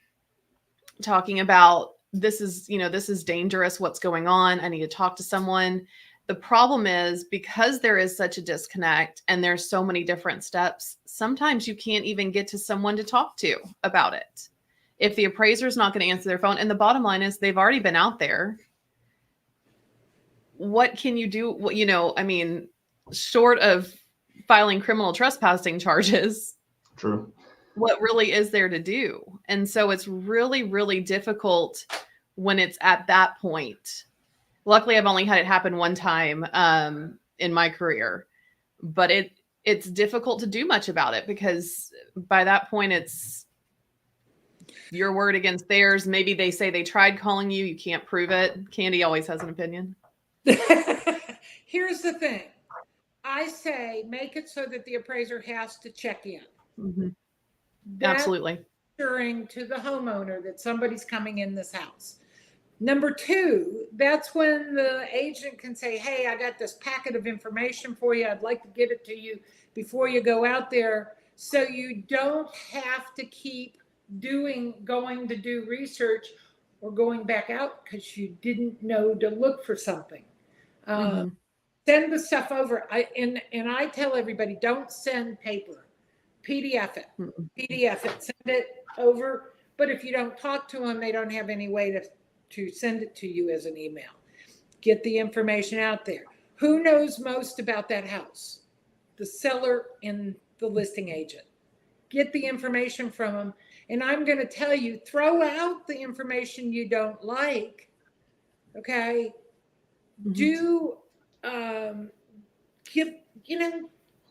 talking about, this is dangerous. What's going on? I need to talk to someone. The problem is, because there is such a disconnect and there's so many different steps, sometimes you can't even get to someone to talk to about it. If the appraiser is not going to answer their phone, and the bottom line is they've already been out there, what can you do? I mean, short of filing criminal trespassing charges, True. what really is there to do? And so it's really, really difficult when it's at that point. Luckily, I've only had it happen one time in my career, but it's difficult to do much about it, because by that point, it's your word against theirs. Maybe they say they tried calling you. You can't prove it. Candy always has an opinion. Here's the thing. I say make it so that the appraiser has to check in. Mm-hmm. Absolutely. Assuring to the homeowner that somebody's coming in this house. Number 2, that's when the agent can say, hey, I got this packet of information for you. I'd like to get it to you before you go out there. So you don't have to keep going to do research or going back out because you didn't know to look for something. Send the stuff over. And I tell everybody, don't send paper. PDF it. PDF it. Send it over. But if you don't talk to them, they don't have any way to send it to you as an email. Get the information out there. Who knows most about that house? The seller and the listing agent. Get the information from them. And I'm going to tell you, throw out the information you don't like. Okay. Do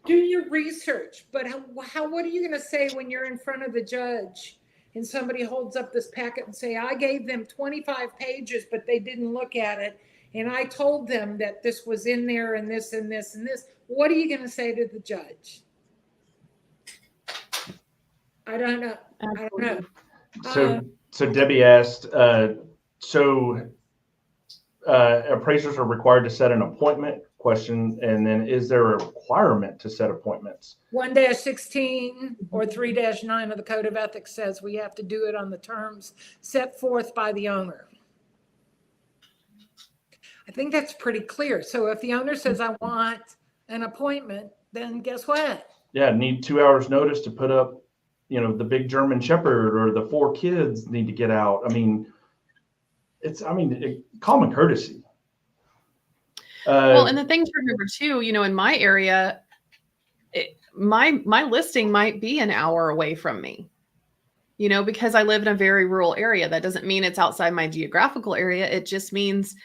your research. But what are you going to say when you're in front of the judge and somebody holds up this packet and say, I gave them 25 pages, but they didn't look at it. And I told them that this was in there and this and this and this. What are you going to say to the judge? I don't know. Absolutely. I don't know. So Debbie asked, appraisers are required to set an appointment? Question. And then, is there a requirement to set appointments? 1-16 or 3-9 of the Code of Ethics says we have to do it on the terms set forth by the owner. I think that's pretty clear. So if the owner says, I want an appointment, then guess what? Yeah, need 2 hours notice to put up, the big German Shepherd, or the 4 kids need to get out. I mean, common courtesy. Well, and the thing to remember too, in my area, my listing might be an hour away from me, because I live in a very rural area. That doesn't mean it's outside my geographical area. It just means,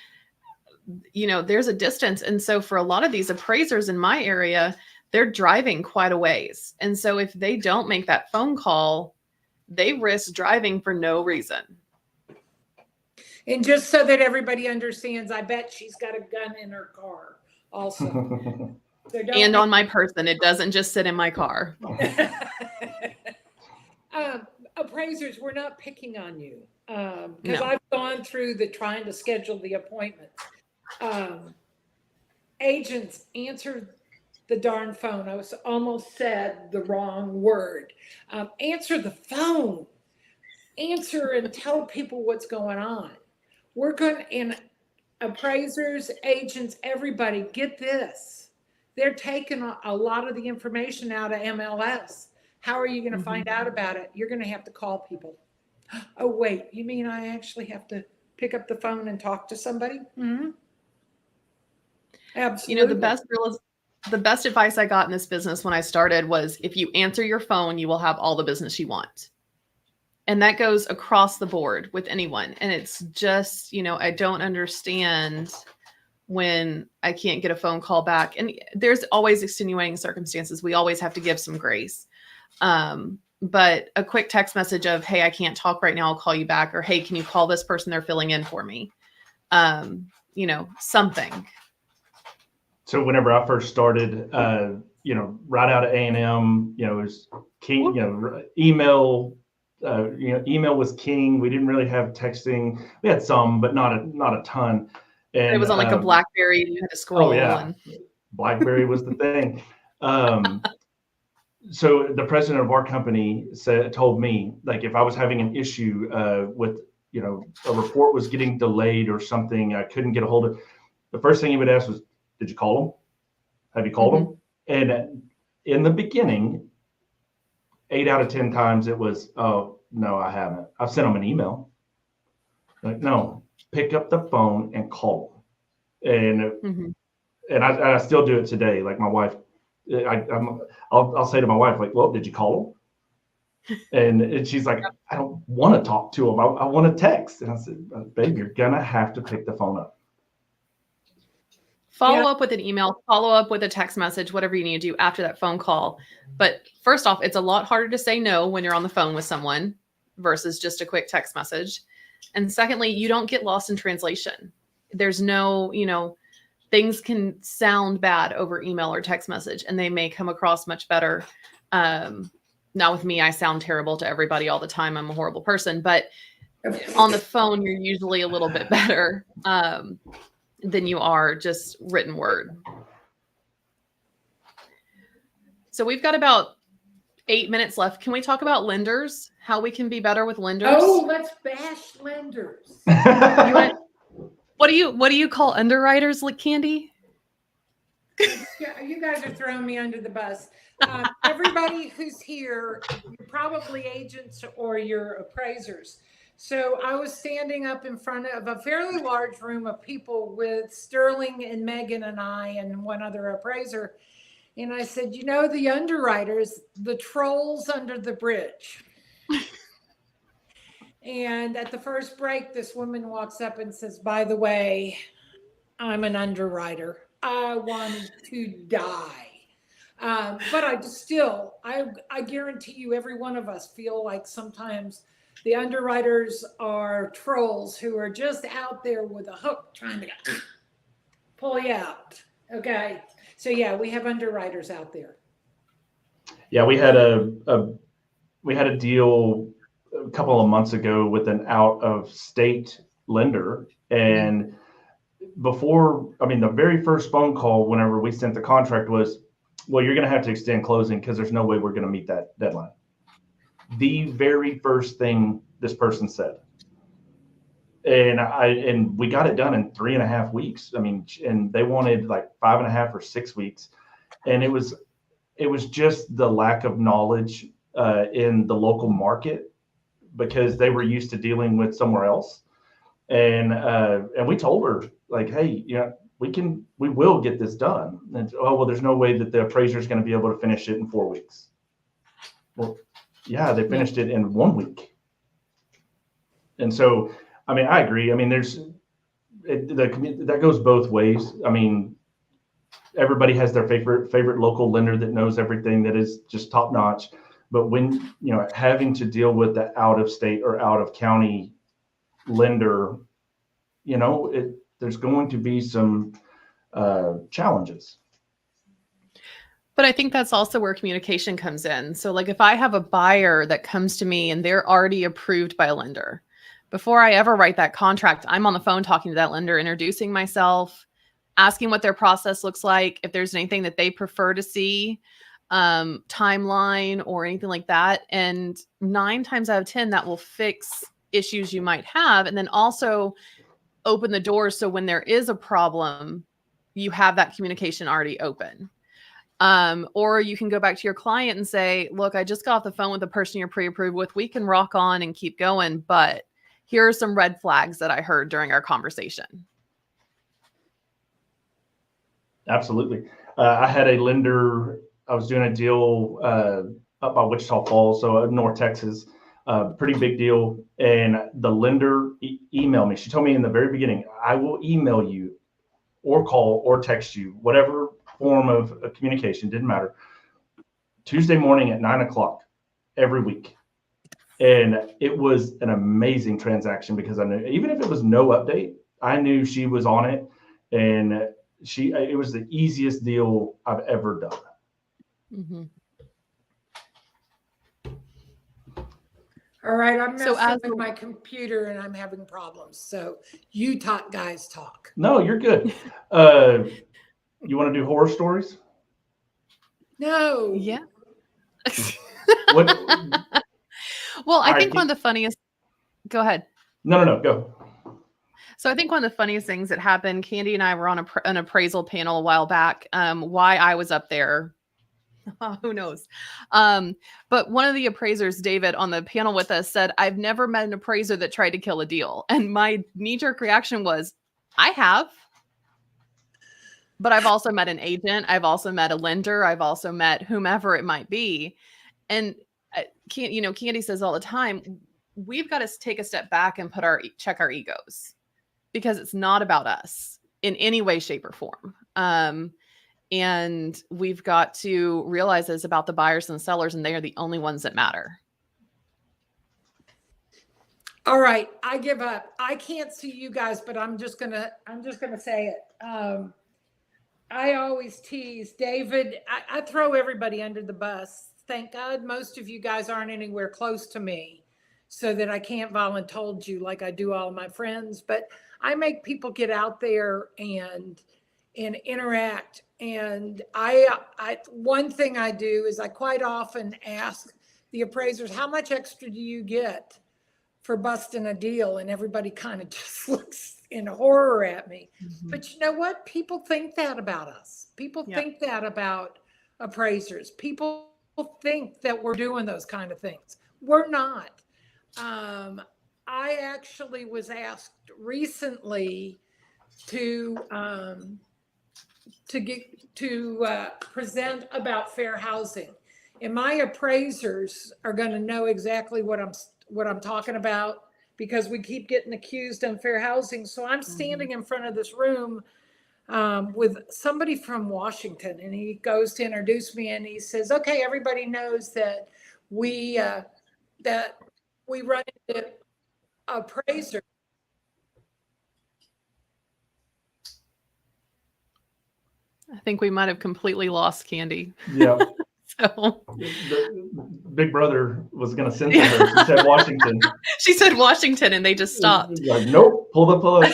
there's a distance. And so for a lot of these appraisers in my area, they're driving quite a ways. And so if they don't make that phone call, they risk driving for no reason. And just so that everybody understands, I bet she's got a gun in her car also. So and on my person, it doesn't just sit in my car. Appraisers, we're not picking on you, because I've gone through trying to schedule the appointment. Agents, answer the darn phone. I almost said the wrong word. Answer the phone. Answer and tell people what's going on. appraisers, agents, everybody, get this. They're taking a lot of the information out of MLS. How are you going to find out about it? You're going to have to call people. Oh, wait, you mean I actually have to pick up the phone and talk to somebody? Mm-hmm. Absolutely. The best advice I got in this business when I started was, if you answer your phone, you will have all the business you want. And that goes across the board with anyone. And it's just, I don't understand when I can't get a phone call back. And there's always extenuating circumstances. We always have to give some grace. But a quick text message of, hey, I can't talk right now, I'll call you back. Or, hey, can you call this person? They're filling in for me. Something. So whenever I first started, right out of A&M, it was king, email, email was king. We didn't really have texting. We had some, but not a ton. And it was on like a BlackBerry, and you had to scroll. Oh yeah, BlackBerry was the thing. So the president of our company told me, like, if I was having an issue with, a report was getting delayed or something, I couldn't get a hold of, the first thing he would ask was, did you call them? Have you called them? And in the beginning, 8 out of 10 times it was, oh, no, I haven't. I've sent them an email. Like, no, pick up the phone and call them. And I still do it today. Like my wife, I'll say to my wife, like, well, did you call them? And she's like, I don't want to talk to them. I want to text. And I said, babe, you're going to have to pick the phone up. Follow up with an email, follow up with a text message, whatever you need to do after that phone call. But first off, it's a lot harder to say no when you're on the phone with someone versus just a quick text message. And secondly, you don't get lost in translation. There's no, things can sound bad over email or text message, and they may come across much better. Now with me, I sound terrible to everybody all the time. I'm a horrible person, but on the phone, you're usually a little bit better than you are just written word. So we've got about 8 minutes left. Can we talk about lenders? How we can be better with lenders? Oh, let's bash lenders. What do you call underwriters, like Candy? Yeah, you guys are throwing me under the bus. Everybody who's here, you're probably agents or you're appraisers. So I was standing up in front of a fairly large room of people with Sterling and Meagan and I and one other appraiser. And I said, the underwriters, the trolls under the bridge. And at the first break, this woman walks up and says, by the way, I'm an underwriter. I wanted to die. But I guarantee you, every one of us feel like sometimes the underwriters are trolls who are just out there with a hook trying to pull you out. Okay. So yeah, we have underwriters out there. Yeah, we had a deal a couple of months ago with an out of state lender. And the very first phone call, whenever we sent the contract, was, well, you're going to have to extend closing because there's no way we're going to meet that deadline. The very first thing this person said. And we got it done in 3.5 weeks. And they wanted like 5.5 or 6 weeks. And it was just the lack of knowledge in the local market, because they were used to dealing with somewhere else. And we told her, like, hey, we will get this done. And there's no way that the appraiser is going to be able to finish it in 4 weeks. Well, yeah, they finished it in 1 week. And so, I agree. That goes both ways. Everybody has their favorite local lender that knows everything, that is just top notch. But when, having to deal with the out of state or out of county lender, there's going to be some challenges. But I think that's also where communication comes in. So like if I have a buyer that comes to me and they're already approved by a lender, before I ever write that contract, I'm on the phone talking to that lender, introducing myself, asking what their process looks like, if there's anything that they prefer to see, timeline or anything like that. And 9 times out of 10, that will fix issues you might have. And then also open the door. So when there is a problem, you have that communication already open. Or you can go back to your client and say, look, I just got off the phone with the person you're pre-approved with. We can rock on and keep going, but here are some red flags that I heard during our conversation. Absolutely. I had a lender, I was doing a deal up by Wichita Falls, so North Texas, pretty big deal. And the lender emailed me. She told me in the very beginning, I will email you or call or text you, whatever form of communication, didn't matter, Tuesday morning at 9:00 every week. And it was an amazing transaction because I knew, even if it was no update, I knew she was on it, and it was the easiest deal I've ever done. Mm-hmm. All right, I'm messing with my computer and I'm having problems. So you guys talk. No, you're good. You want to do horror stories? No. Yeah. What? Well, I think one of the funniest. Go ahead. No, go. So I think one of the funniest things that happened, Candy and I were on an appraisal panel a while back. Why I was up there, who knows? But one of the appraisers, David, on the panel with us said, I've never met an appraiser that tried to kill a deal. And my knee-jerk reaction was, I have. But I've also met an agent. I've also met a lender. I've also met whomever it might be. And Candy says all the time, we've got to take a step back and check our egos, because it's not about us in any way, shape, or form. And we've got to realize it's about the buyers and the sellers, and they are the only ones that matter. All right, I give up. I can't see you guys, but I'm just gonna say it. I always tease David. I throw everybody under the bus. Thank God most of you guys aren't anywhere close to me, so that I can't voluntold you like I do all of my friends. But I make people get out there and interact. And one thing I do is I quite often ask the appraisers, how much extra do you get for busting a deal? And everybody kind of just looks in horror at me. Mm-hmm. But you know what? People think that about us. People think that about appraisers. People think that we're doing those kind of things. We're not. I actually was asked recently to present about fair housing, and my appraisers are going to know exactly what I'm talking about, because we keep getting accused of unfair housing. So I'm standing in front of this room with somebody from Washington, and he goes to introduce me, and he says, okay, everybody knows that we run into appraiser. I think we might have completely lost Candy. Yeah. So Big Brother was going to censor her. She said Washington. She said Washington, and they just stopped. Like, nope, pull the plug.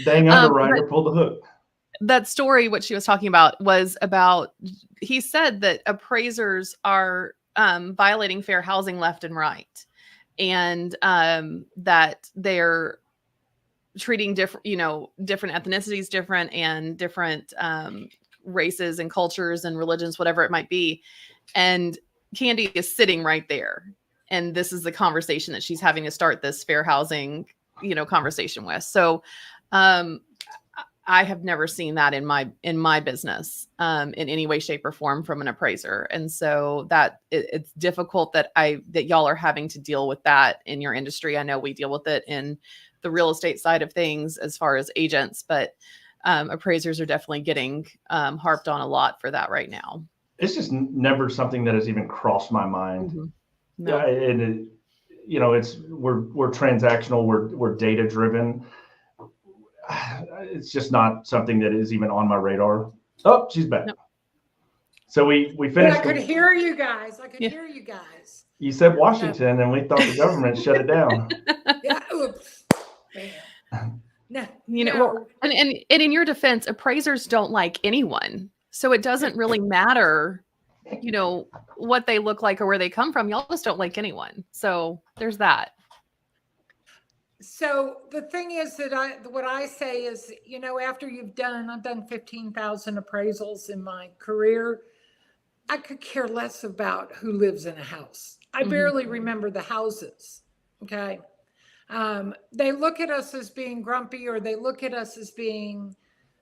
Dang underwriter, pull the hook. That story, what she was talking about, was about, he said that appraisers are violating fair housing left and right, and that they're treating different ethnicities different, and different races and cultures and religions, whatever it might be. And Candy is sitting right there, and this is the conversation that she's having to start this fair housing conversation with. So I have never seen that in my business in any way, shape, or form from an appraiser. And so that it's difficult that y'all are having to deal with that in your industry. I know we deal with it in the real estate side of things as far as agents, but appraisers are definitely getting harped on a lot for that right now. It's just never something that has even crossed my mind. Mm-hmm. No. And we're transactional, we're data driven. It's just not something that is even on my radar. Oh, she's back. No. So we finished. I could hear you guys. Hear you guys. You said Washington, and we thought the government shut it down. Yeah. Oops. Man. No. Well, and in your defense, appraisers don't like anyone. So it doesn't really matter, what they look like or where they come from. Y'all just don't like anyone. So there's that. So the thing is that what I say is, you know, after I've done 15,000 appraisals in my career. I could care less about who lives in a house. I barely remember the houses. Okay. They look at us as being grumpy, or they look at us as being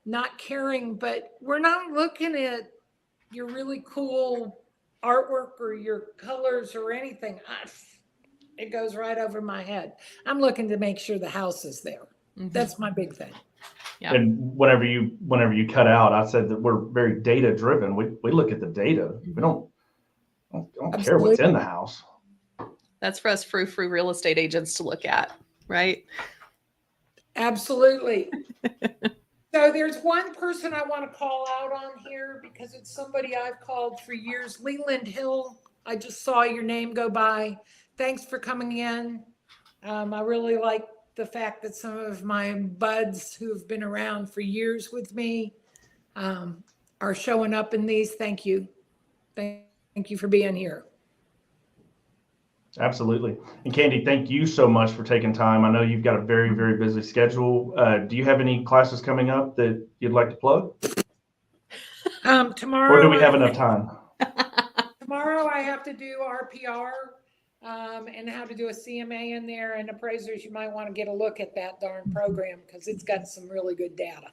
not caring, but we're not looking at your really cool artwork or your colors or anything. It goes right over my head. I'm looking to make sure the house is there. That's my big thing. Yeah. And whenever you cut out, I said that we're very data driven. We look at the data. We don't care what's in the house. That's for us frou real estate agents to look at, right? Absolutely. So there's one person I want to call out on here because it's somebody I've called for years. Leland Hill, I just saw your name go by. Thanks for coming in. I really like the fact that some of my buds who have been around for years with me are showing up in these. Thank you. Thank you for being here. Absolutely. And Candy, thank you so much for taking time. I know you've got a very, very busy schedule. Do you have any classes coming up that you'd like to plug? Tomorrow. Or do we have enough time? Tomorrow I have to do RPR and how to do a CMA in there, and appraisers, you might want to get a look at that darn program because it's got some really good data.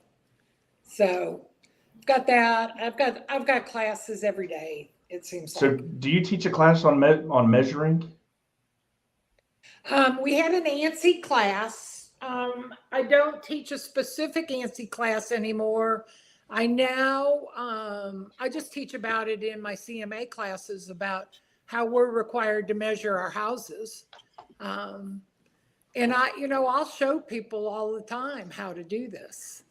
So I've got that. I've got classes every day, it seems like. So do you teach a class on measuring? We had an ANSI class. I don't teach a specific ANSI class anymore. I just teach about it in my CMA classes about how we're required to measure our houses. And I'll show people all the time how to do this.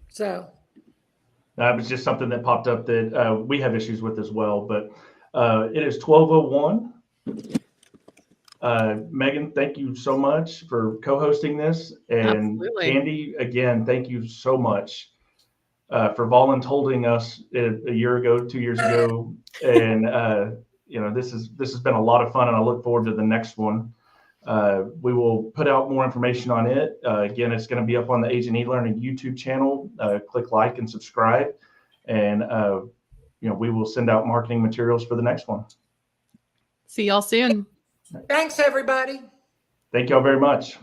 So. It was just something that popped up that we have issues with as well, but it is 12:01. Meagan, thank you so much for co-hosting this. And Absolutely. Candy, again, thank you so much for voluntolding us a year ago, 2 years ago. And, this has been a lot of fun, and I look forward to the next one. We will put out more information on it. Again, it's going to be up on the Agent eLearning YouTube channel. Click like and subscribe. And, we will send out marketing materials for the next one. See y'all soon. Thanks, everybody. Thank y'all very much.